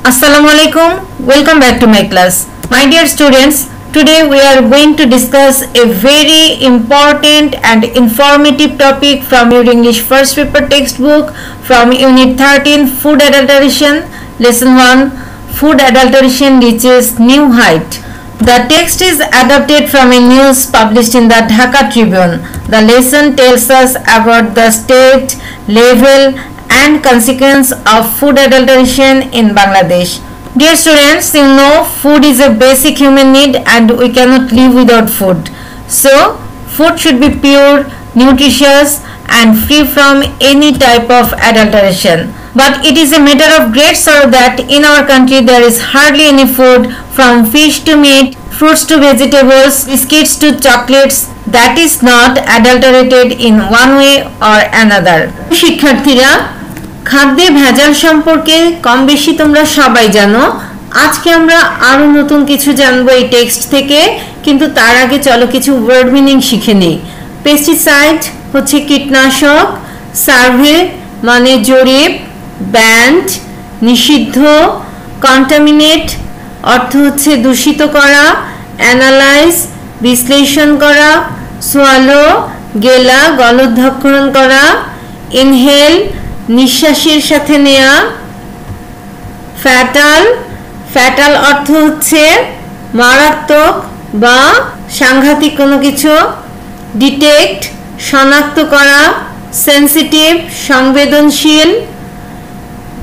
Assalamualaikum. Welcome back to my class. My dear students, today we are going to discuss a very important and informative topic from your English first paper textbook from Unit 13 Food Adulteration, Lesson 1 Food Adulteration Reaches New Height. The text is adapted from a news published in the Dhaka Tribune. The lesson tells us about the state, level and consequence of food adulteration in Bangladesh. Dear students, you know food is a basic human need and we cannot live without food. So, food should be pure, nutritious and free from any type of adulteration. But it is a matter of great sorrow that in our country there is hardly any food, from fish to meat, fruits to vegetables, biscuits to chocolates, that is not adulterated in one way or another. শিক্ষার্থীরা, খাদ্যে ভেজাল সম্পর্কে কম বেশি তোমরা সবাই জানো। আজকে আমরা আরো নতুন কিছু জানবো এই টেক্সট থেকে, কিন্তু তার আগে চলো কিছু ওয়ার্ড মিনিং শিখে নিই। পেস্টিসাইড হচ্ছে কীটনাশক, সার্ভে মানে জরিপ, ব্যান্ড নিষিদ্ধ, কন্টামিনেট অর্থ হচ্ছে দূষিত করা, অ্যানালাইজ বিশ্লেষণ করা, সোয়ালো গেলা গলদঘর্ষণ করা, ইনহেল নিঃশ্বাসের সাথে নেওয়া, ফ্যাটাল ফ্যাটাল অর্থ হচ্ছে মারাত্মক বা সাংঘাতিক কোনো কিছু, ডিটেক্ট শনাক্ত করা, সেন্সিটিভ সংবেদনশীল,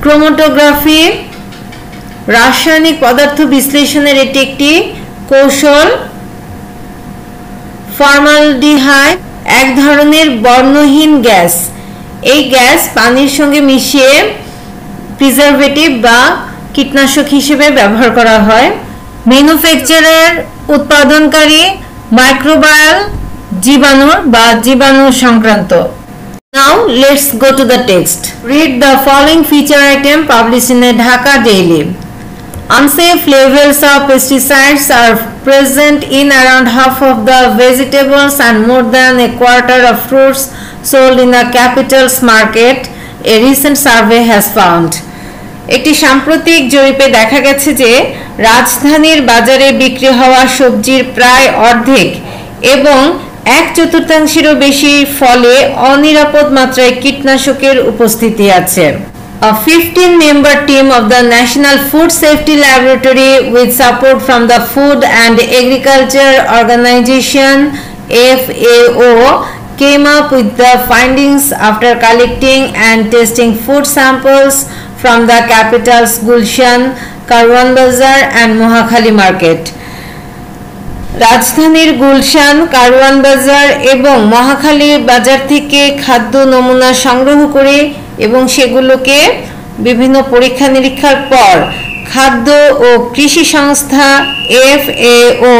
ক্রোমাটোগ্রাফি রাসায়নিক পদার্থ বিশ্লেষণের এটি একটি কৌশল, ফর্মালডিহাইড এক ধরনের বর্ণহীন গ্যাস, এই গ্যাস পানির সঙ্গে মিশিয়ে প্রিজারভেটিভ বা কীটনাশক হিসেবে ব্যবহার করা হয়। ম্যানুফ্যাকচারার উৎপাদনকারী, মাইক্রোবায়াল জীবাণু বা জীবাণু সংক্রান্ত। Now let's go to the text. Read the following feature item published in a Dhaka Daily. Unsafe levels of pesticides are present in around half of the vegetables and more than a quarter of fruits sold in the capital's market, a recent survey has found. একটি সাম্প্রতিক জরিপে দেখা গেছে যে রাজধানীর বাজারে বিক্রি হওয়া সবজির প্রায় অর্ধেক এবং 1/4 বেশি ফলে অনিরাপদ মাত্রায় কীটনাশকের উপস্থিতি আছে। A 15-member team of the National Food Safety Laboratory with support from the Food and Agriculture Organization FAO came up with the findings after collecting and testing food samples from the capital's Gulshan, Karwan Bazar and Mohakhali market. রাজধানীর গুলশান, কারওয়ান বাজার এবং মহাখালী বাজার থেকে খাদ্য নমুনা সংগ্রহ করে এবং সেগুলোকে বিভিন্ন পরীক্ষা নিরীক্ষার পর খাদ্য ও কৃষি সংস্থা FAO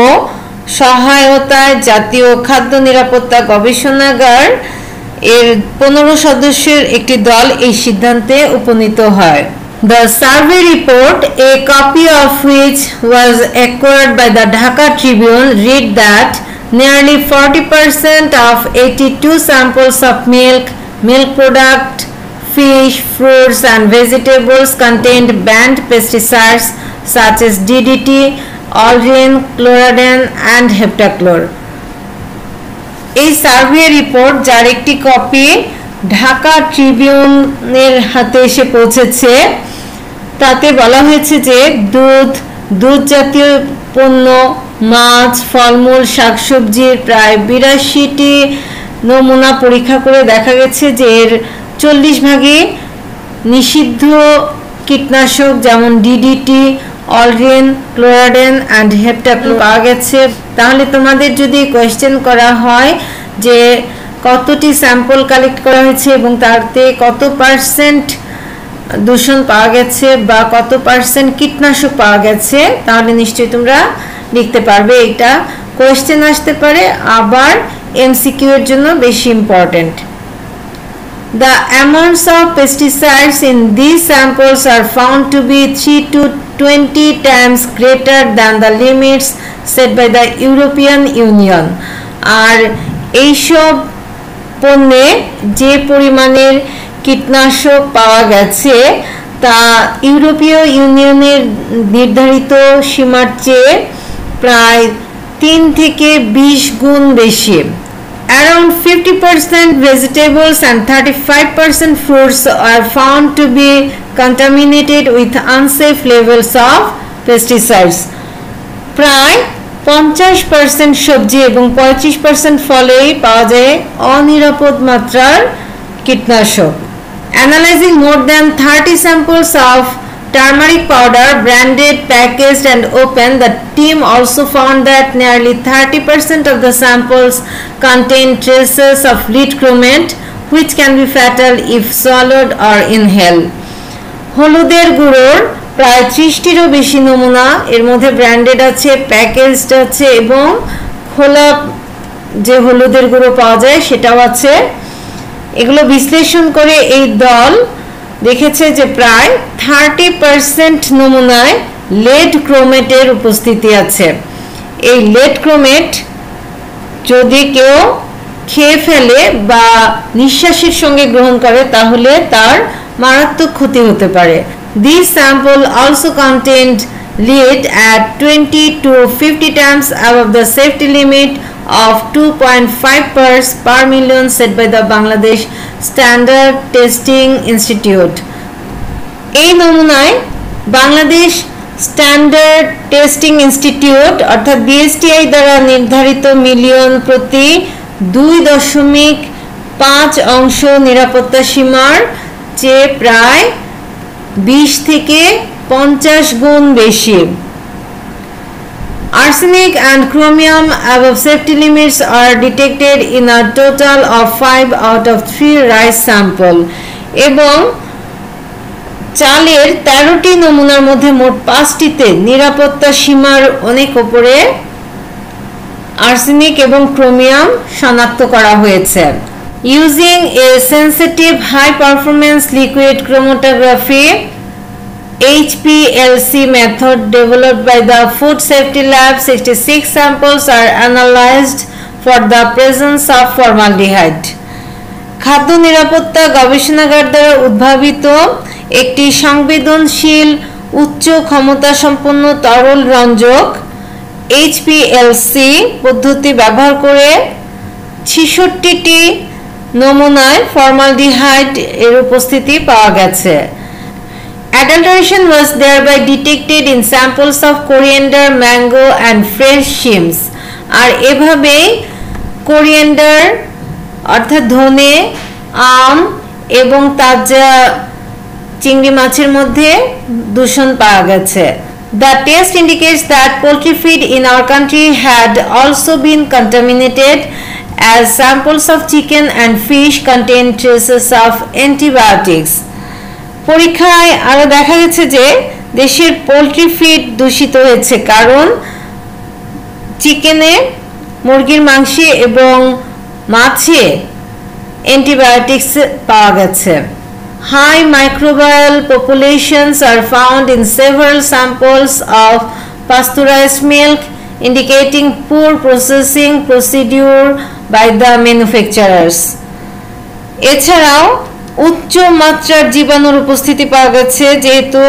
সহায়তায় জাতীয় খাদ্য নিরাপত্তা গবেষণাগার এর 15 সদস্যের একটি দল এই সিদ্ধান্তে উপনীত হয়। The survey report, a copy of which was acquired by the Dhaka Tribune, read that nearly 40% of 82 samples of milk, milk product, fish, fruits and vegetables contained banned pesticides such as DDT, Aldrin, Chlordane and Heptachlor. এই survey report, যার একটি copy Dhaka ট্রিবিউনের হাতে এসে পৌঁছেছে, তাতে বলা হয়েছে যে দুধ জাতীয় পণ্য, মাছ, ফলমূল, শাকসবজির প্রায় 82টি নমুনা পরীক্ষা করে দেখা গেছে যে এর 40 ভাগই নিষিদ্ধ কীটনাশক যেমন ডিডিটি, অলড্রিন, ক্লোরাডেন অ্যান্ড হেপ্টাক্লোর পাওয়া গেছে। তাহলে তোমাদের যদি কোয়েশ্চেন করা হয় যে কতটি স্যাম্পল কালেক্ট করা হয়েছে এবং তাতে কত পার্সেন্ট দূষণ পাওয়া গেছে বা কত পার্সেন্ট কীটনাশক পাওয়া গেছে, তাহলে নিশ্চয়ই তোমরা লিখতে পারবে। এটা কোয়েশ্চেন আসতে পারে, আবার এমসিকিউ এর জন্য বেশি important. The amounts of pesticides in these samples are found to be 3 to 20 times greater than the limits set by the European Union. আর এইসব পণ্যে যে পরিমাণের কীটনাশক পাওয়া গেছে তা ইউরোপীয় ইউনিয়নের নির্ধারিত সীমার চেয়ে প্রায় 3 থেকে 20 গুণ বেশি। Around 50% vegetables and 35% fruits are found to be contaminated with unsafe levels of pesticides. প্রায় 50% সবজি এবং 35% ফলেই পাওয়া যায় অনিরাপদ মাত্রার কীটনাশক। Analyzing more than 30 samples of turmeric powder, branded, packaged and open, the team also found that nearly 30% of the samples contain traces of lead chromate, which can be fatal if swallowed or inhaled. হলুদের গুঁড়োর প্রায় 30টিরও বেশি নমুনা, এর মধ্যে branded আছে, packaged আছে এবং খোলা যে হলুদের গুঁড়ো পাওয়া যায় সেটাও আছে। এগুলো বিশ্লেষণ করে এই দল দেখেছে যে প্রায় 30% নমুনায় লেড ক্রোমেটের উপস্থিতি আছে। এই লেড ক্রোমেট যদি কেউ খেয়ে ফেলে বা নিঃশ্বাসের সঙ্গে গ্রহণ করে তাহলে তার মারাত্মক ক্ষতি হতে পারে। These sample also contained lead at 20 to 50 times above the safety limit of 2.5 parts per million set by the Bangladesh Standard Testing Institute. এই নমুনায় বাংলাদেশ স্ট্যান্ডার্ড টেস্টিং ইনস্টিটিউট অর্থাৎ বিএসটিআই দ্বারা নির্ধারিত মিলিয়ন প্রতি 2.5 অংশ নিরাপত্তা সীমার চেয়ে প্রায় 20 থেকে 50 গুণ বেশি। Arsenic and chromium above safety limits are detected in a total of 5 out of 3 rice sample এবং চালের 13টি নমুনার মধ্যে মোট 5টিতে নিরাপত্তা সীমার অনেক উপরে আর্সেনিক এবং ক্রোমিয়াম শনাক্ত করা হয়েছে। Using a sensitive high performance liquid chromatography HPLC method developed by the Food Safety Lab, 66 samples are analyzed for the presence of formaldehyde. খাদ্য নিরাপত্তা গবেষণাগার দ্বারা উদ্ভাবিত একটি সংবেদনশীল উচ্চ ক্ষমতা সম্পন্ন তরল রঞ্জক HPLC পদ্ধতি ব্যবহার করে 66টি নমুনায় ফর্মালডিহাইড এর উপস্থিতি পাওয়া গেছে। Adulteration was thereby detected in samples of coriander, mango and fresh shims. আর এভাবে কোরিয়েন্ডার অর্থাৎ ধনে, আম এবং তাজা চিংড়ি মাছের মধ্যে দূষণ পাওয়া গেছে। The test indicates that poultry feed in our country had also been contaminated as samples of chicken and fish contain traces of antibiotics. পরীক্ষায় আরো দেখা গেছে যে দেশের পোল্ট্রি ফিড দূষিত হয়েছে কারণ চিকেনে, মুরগির মাংসে এবং মাছে অ্যান্টিবায়োটিক্স পাওয়া গেছে। High microbial populations are found in several samples of pasteurized milk, indicating poor processing procedure by the manufacturers. এছাড়াও উচ্চ মাত্রার জীবাণুর উপস্থিতি পাওয়া গেছে যেহেতু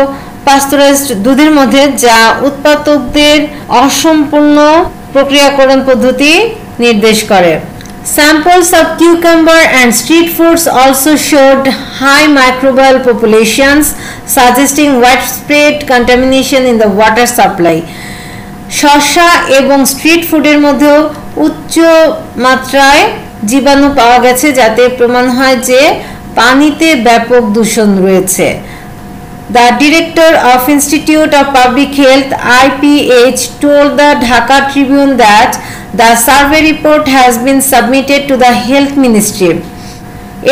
পাস্তুরাইজড দুধের মধ্যে, যা উৎপাদকদের অসম্পূর্ণ প্রক্রিয়াকরণ পদ্ধতি নির্দেশ করে। Samples of cucumber and street foods also showed high microbial populations, suggesting widespread contamination in the water supply. শসা এবং স্ট্রিট ফুডের মধ্যেও উচ্চ মাত্রায় জীবাণু পাওয়া গেছে যাতে প্রমাণ হয় যে পানিতে ব্যাপক দূষণ রয়েছে। The director of Institute of Public Health IPH told the Dhaka Tribune that the survey report has been submitted to the Health Ministry.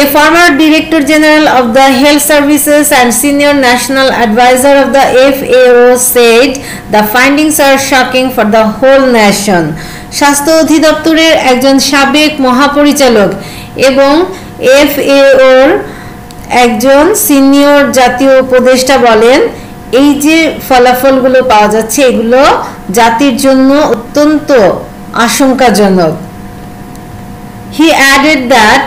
A former Director General of the Health Services and Senior National Advisor of the FAO said the findings are shocking for the whole nation. স্বাস্থ্য অধিদপ্তরের একজন সাবেক মহাপরিচালক এবং FAOর একজন senior জাতীয় উপদেষ্টা বলেন এই যে ফলাফলগুলো পাওয়া যাচ্ছে এগুলো জাতির জন্য অত্যন্ত আশঙ্কাজনক। He added that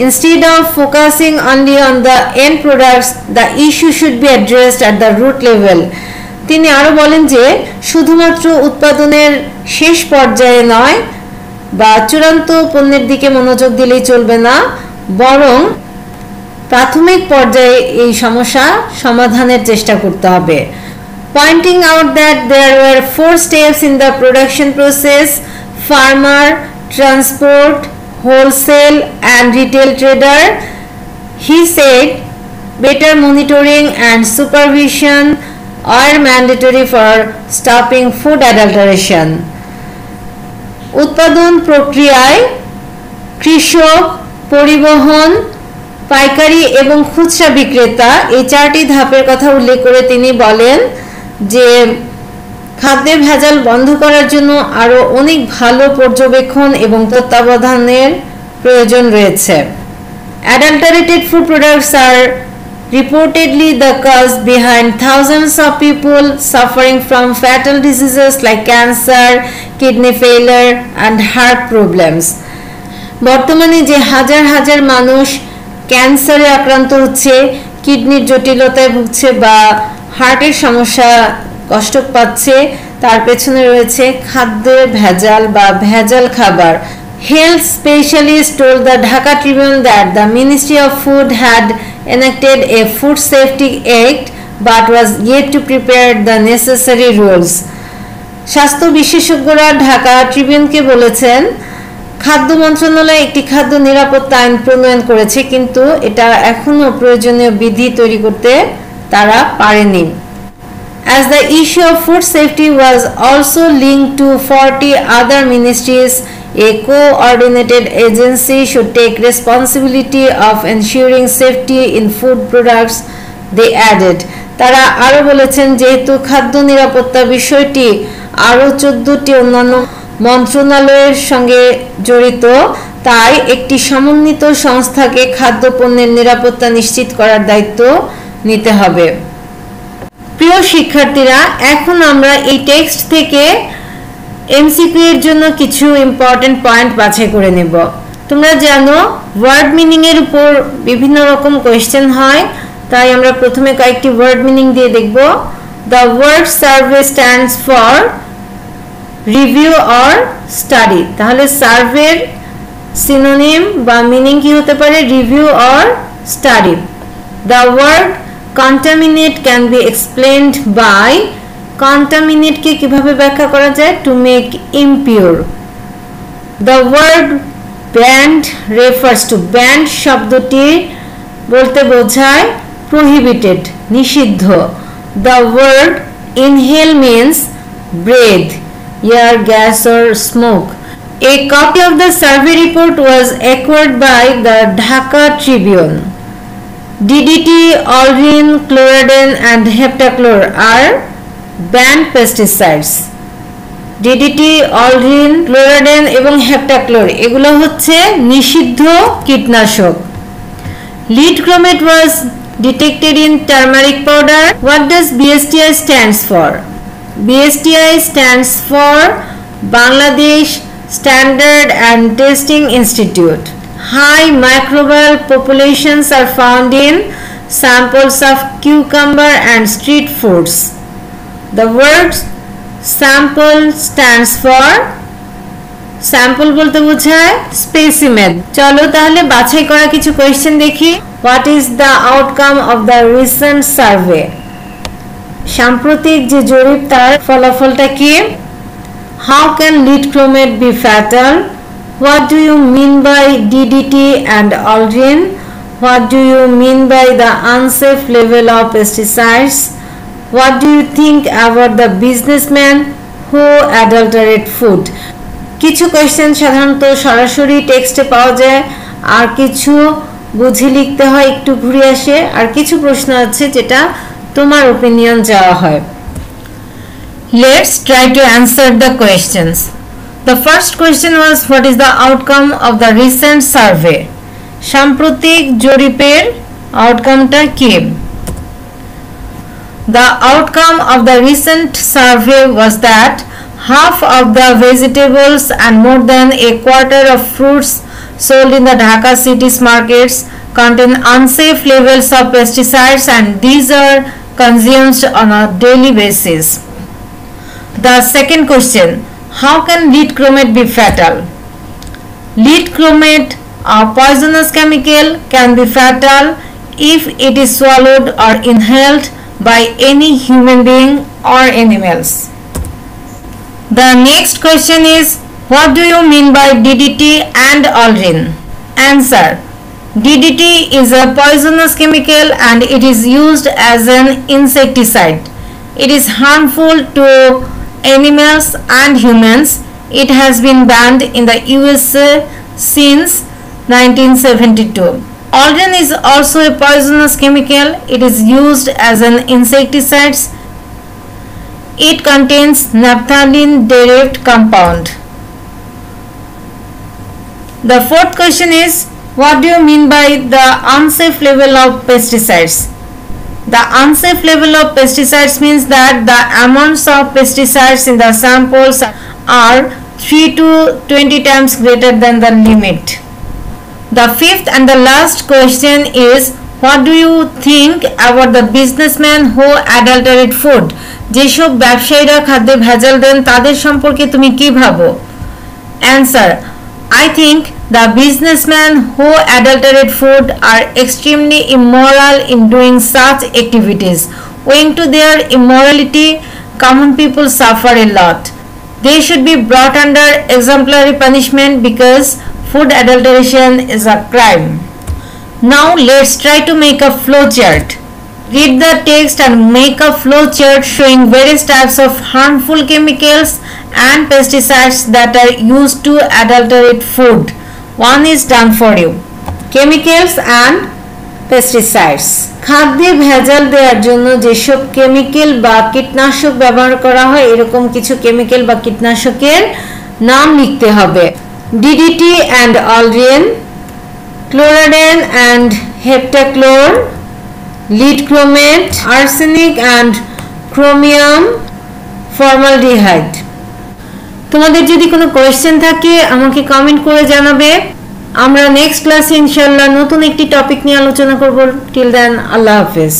Instead of focusing only on the end products, the issue should be addressed at the root level. তিনি আরো বলেন যে শুধুমাত্র উৎপাদনের শেষ পর্যায়ে নয় বা চূড়ান্ত পণ্যের দিকে মনোযোগ দিলেই চলবে না, বরং প্রাথমিক পর্যায়ে এই সমস্যা সমাধানের চেষ্টা করতে হবে। Pointing out that there were 4 steps in the production process: farmer, transport, wholesale and retail trader, he said better monitoring and supervision are mandatory for stopping food adulteration. উৎপাদন প্রক্রিয়ায় কৃষক, পরিবহন, পাইকারি এবং খুচরা বিক্রেতা এই 4টি ধাপের কথা উল্লেখ করে তিনি বলেন যে খাদ্যের ভেজাল বন্ধ করার জন্য আরো অনেক ভালো পর্যবেক্ষণ এবং তত্ত্বাবধানের প্রয়োজন রয়েছে। Adulterated food products are reportedly the cause behind thousands of people suffering from fatal diseases like cancer, kidney failure and heart problems. বর্তমানে যে হাজার হাজার মানুষ ক্যান্সারে আক্রান্ত হচ্ছে, কিডনির জটিলতায় ভুগছে বা হার্টের সমস্যা কষ্ট পাচ্ছে, তার পেছনে রয়েছে খাদ্যের ভেজাল বা ভেজাল খাবার। Health specialists told the Dhaka Tribune that the Ministry of Food had enacted a Food Safety Act but was yet to prepare the necessary rules. স্বাস্থ্য বিশেষজ্ঞরা ঢাকা ট্রিবিউনকে বলেছেন খাদ্য মন্ত্রণালয় একটি খাদ্য নিরাপত্তা আইন প্রণয়ন করেছে, কিন্তু এটা এখনো প্রয়োজনীয় বিধি তৈরি করতে তারা পারেনি। As the issue of food safety was also linked to 40 other ministries, a coordinated agency should take responsibility of ensuring safety in food products, they added. তারা আরো বলেছেন যেহেতু খাদ্য নিরাপত্তা বিষয়টি আরো 14টি অন্যান্য মন্ত্রণালয়ের সঙ্গে জড়িত, তাই একটি সমন্বিত সংস্থাকে খাদ্যপণ্যের নিরাপত্তা নিশ্চিত করার দায়িত্ব নিতে হবে। প্রিয় শিক্ষার্থীরা, এখন আমরা এই টেক্সট থেকে এমসিকিউ এর জন্য কিছু ইম্পর্টেন্ট পয়েন্ট বাছাই করে নেব। তোমরা জানো ওয়ার্ড মিনিং এর উপর বিভিন্ন রকম কোশ্চেন হয়, তাই আমরা প্রথমে কয়েকটি ওয়ার্ড মিনিং দিয়ে দেখব। The word survey stands for review or study, তাহলে সার্ভের সিনোনিম বা মিনিং কি হতে পারে? Review or study. The word contaminate can be explained by, contaminate কে কিভাবে ব্যাখ্যা করা যায়? to make impure. The word banned refers to, banned শব্দটি বলতে বোঝায় prohibited, নিষিদ্ধ। The word inhale means breathe, air, gas or smoke. A copy of the survey report was acquired by the Dhaka Tribune. DDT, Olivine, Chlordane and Heptachlor are banned pesticides. DDT, Olivine, Chlordane এবং Heptachlor এগুলো হচ্ছে নিষিদ্ধ কীটনাশক। Lead chromate was detected in turmeric powder. What does BSTI stands for? BSTI stands for Bangladesh Standard and Testing Institute. High microbial populations are found in samples of cucumber and street foods. The word sample stands for, sample বলতে বোঝায় specimen. চলো তাহলে বাছাই করা কিছু question দেখি। What is the outcome of the recent survey? সাম্প্রতিক যে জরিপ তার ফলাফলটা কি? How can lead chromate be fatal? What do you mean by DDT and Olivine? What do you mean by the unsafe level of pesticides? What do you think about the businessmen who adulterate food? কিছু question সাধারণত সরাসরি টেক্সটে পাওয়া যায়, আর কিছু বুঝে লিখতে হয়, একটু ঘুরে আসে, আর কিছু প্রশ্ন আছে যেটা তোমার ওপিনিয়ন চাওয়া হয়। Let's try to answer the questions. The first question was, what is the outcome of the recent survey? সাম্প্রতিক জরিপের আউটকামটা কি? The outcome of the recent survey was that half of the vegetables and more than a quarter of fruits sold in the Dhaka city's markets contain unsafe levels of pesticides, and these are consumed on a daily basis. The second question, how can lead chromate be fatal? Lead chromate, a poisonous chemical, can be fatal if it is swallowed or inhaled by any human being or animals. The next question is, what do you mean by DDT and Aldrin? Answer, DDT is a poisonous chemical and it is used as an insecticide. It is harmful to animals and humans. It has been banned in the USA since 1972. Aldrin is also a poisonous chemical. It is used as an insecticide. It contains naphthalene-derived compound. The fourth question is, what do you mean by the unsafe level of pesticides? The unsafe level of pesticides means that the amounts of pesticides in the samples are 3 to 20 times greater than the limit. The fifth and the last question is, what do you think about the businessmen who adulterate food? যেসব ব্যবসায়ীরা খাদ্যে ভেজাল দেন তাদের সম্পর্কে তুমি কি ভাবো? Answer, I think the businessmen who adulterate food are extremely immoral in doing such activities. Owing to their immorality, common people suffer a lot. They should be brought under exemplary punishment because food adulteration is a crime. Now let's try to make a flowchart. Read the text and make a flowchart showing various types of harmful chemicals and pesticides that are used to adulterate food. One is done for you. Chemicals and pesticides. খাদ্যে ভেজাল দেওয়ার জন্য যেসব chemical বা কীটনাশক ব্যবহার করা হয় এরকম কিছু কেমিক্যাল বা কীটনাশকের নাম লিখতে হবে। DDT and Aldrin, Chlordane and Heptachlor, lead chromate, arsenic and chromium formaldehyde. তোমাদের যদি কোনো কোয়েশ্চেন থাকে আমাকে কমেন্ট করে জানাবে। আমরা নেক্সট ক্লাসে ইনশাআল্লাহ নতুন একটি টপিক নিয়ে আলোচনা করব। টিল দেন, আল্লাহ হাফেজ।